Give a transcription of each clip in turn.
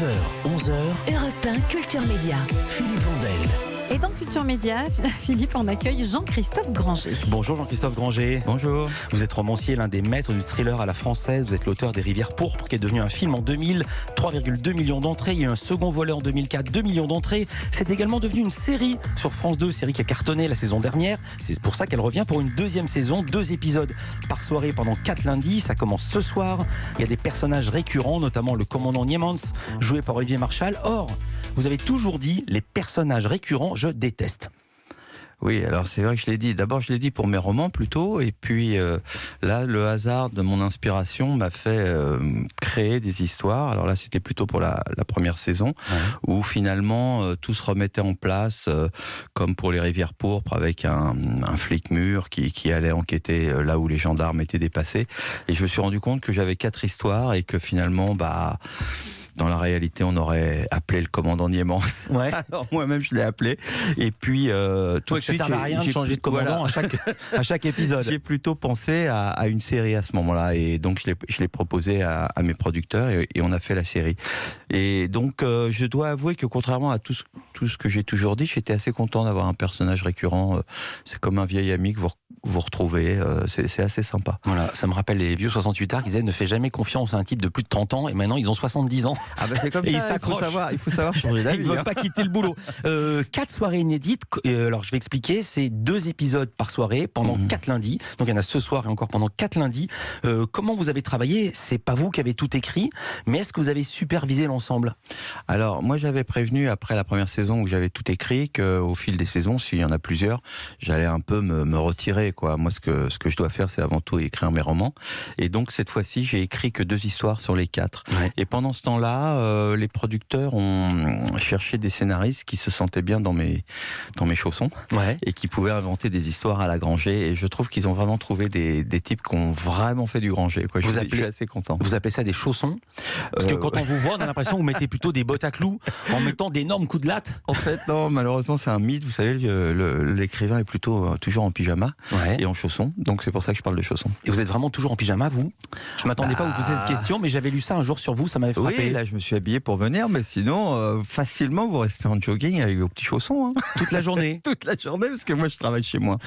9h, 11h, Europe 1 Culture Média. Philippe Vandel. Et dans Culture Média, Philippe, on accueille Jean-Christophe Granger. Bonjour Jean-Christophe Granger. Bonjour. Vous êtes romancier, l'un des maîtres du thriller à la française. Vous êtes l'auteur des Rivières pourpres, qui est devenu un film en 2000, 3,2 millions d'entrées. Il y a eu un second volet en 2004, 2 millions d'entrées. C'est également devenu une série sur France 2, série qui a cartonné la saison dernière. C'est pour ça qu'elle revient pour une deuxième saison, 2 épisodes par soirée pendant 4 lundis. Ça commence ce soir. Il y a des personnages récurrents, notamment le commandant Niemans, joué par Olivier Marchal. Or, vous avez toujours dit, les personnages récurrents, je déteste. Oui, alors c'est vrai que je l'ai dit. D'abord, je l'ai dit pour mes romans plutôt, et puis là, le hasard de mon inspiration m'a fait créer des histoires. Alors là, c'était plutôt pour la première saison, où finalement tout se remettait en place, comme pour les Rivières pourpres, avec un flic mûr qui allait enquêter là où les gendarmes étaient dépassés. Et je me suis rendu compte que j'avais 4 histoires et que finalement, dans la réalité, on aurait appelé le commandant Niemans. Ouais. Alors moi-même, je l'ai appelé. Et puis, tout de suite, ça ne sert à rien de changer de commandant à chaque épisode. J'ai plutôt pensé à une série à ce moment-là. Et donc, je l'ai proposé à mes producteurs et on a fait la série. Et donc, je dois avouer que contrairement à tout ce que j'ai toujours dit, j'étais assez content d'avoir un personnage récurrent. C'est comme un vieil ami que vous retrouvez. C'est assez sympa. Voilà, ça me rappelle les vieux 68ards qui disaient ne fais jamais confiance à un type de plus de 30 ans et maintenant ils ont 70 ans. Ah c'est comme et ça, il faut savoir changer d'avis. Ils ne veulent pas quitter le boulot. 4 soirées inédites. Alors je vais expliquer, c'est 2 épisodes par soirée pendant 4 lundis. Donc il y en a ce soir et encore pendant 4 lundis. Comment vous avez travaillé? C'est pas vous qui avez tout écrit, mais est-ce que vous avez supervisé l'ensemble? Alors moi j'avais prévenu après la première saison où j'avais tout écrit qu'au fil des saisons, s'il y en a plusieurs, j'allais un peu me retirer, quoi. Moi ce que je dois faire, c'est avant tout écrire mes romans. Et donc cette fois-ci, j'ai écrit que 2 histoires sur les 4. Ouais. Et pendant ce temps-là, les producteurs ont cherché des scénaristes qui se sentaient bien dans mes chaussons, et qui pouvaient inventer des histoires à la Granger. Et je trouve qu'ils ont vraiment trouvé des types qui ont vraiment fait du Granger, quoi. Je suis assez content. Vous appelez ça des chaussons? Parce que quand on vous voit, on a l'impression que vous mettez plutôt des bottes à clous en mettant d'énormes coups de latte. En fait, non, malheureusement, c'est un mythe. Vous savez, l'écrivain est plutôt toujours en pyjama et en chaussons. Donc c'est pour ça que je parle de chaussons. Et vous êtes vraiment toujours en pyjama, vous? Je m'attendais pas à vous poser cette question, mais j'avais lu ça un jour sur vous, ça m'avait frappé. Oui, là je me suis habillé pour venir, mais sinon, facilement vous restez en jogging avec vos petits chaussons. Toute la journée. Toute la journée, parce que moi je travaille chez moi.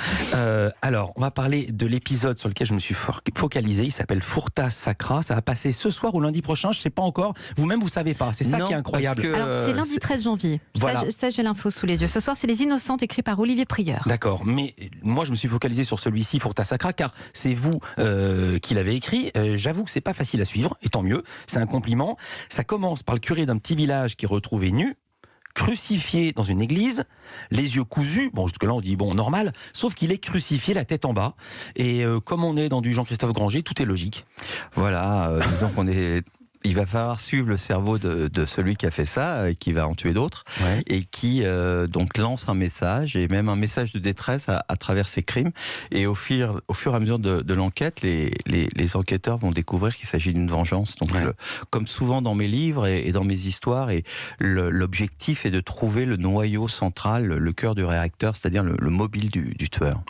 Alors, on va parler de l'épisode sur lequel je me suis focalisé. Il s'appelle Furta Sacra. Ça va passer ce soir ou lundi prochain, je ne sais pas encore. Vous-même, vous ne savez pas. C'est ça qui est incroyable. Alors, c'est lundi 13 janvier. Voilà. Ça, j'ai l'info sous les yeux. Ce soir, c'est Les Innocentes, écrit par Olivier Prieur. D'accord, mais moi, je me suis focalisé sur celui-ci, Furta Sacra, car c'est vous qui l'avez écrit. J'avoue que c'est pas facile à suivre, et tant mieux. C'est un compliment. Ça commence par le curé d'un petit village qui est retrouvé nu, crucifié dans une église, les yeux cousus, bon jusque là on dit bon normal, sauf qu'il est crucifié la tête en bas, et comme on est dans du Jean-Christophe Granger, tout est logique. Voilà, disons qu'on est... Il va falloir suivre le cerveau de celui qui a fait ça, qui va en tuer d'autres, et qui donc lance un message, et même un message de détresse à travers ses crimes. Et au fur et à mesure de l'enquête, les enquêteurs vont découvrir qu'il s'agit d'une vengeance. Donc, comme souvent dans mes livres et dans mes histoires, et l'objectif est de trouver le noyau central, le cœur du réacteur, c'est-à-dire le mobile du tueur.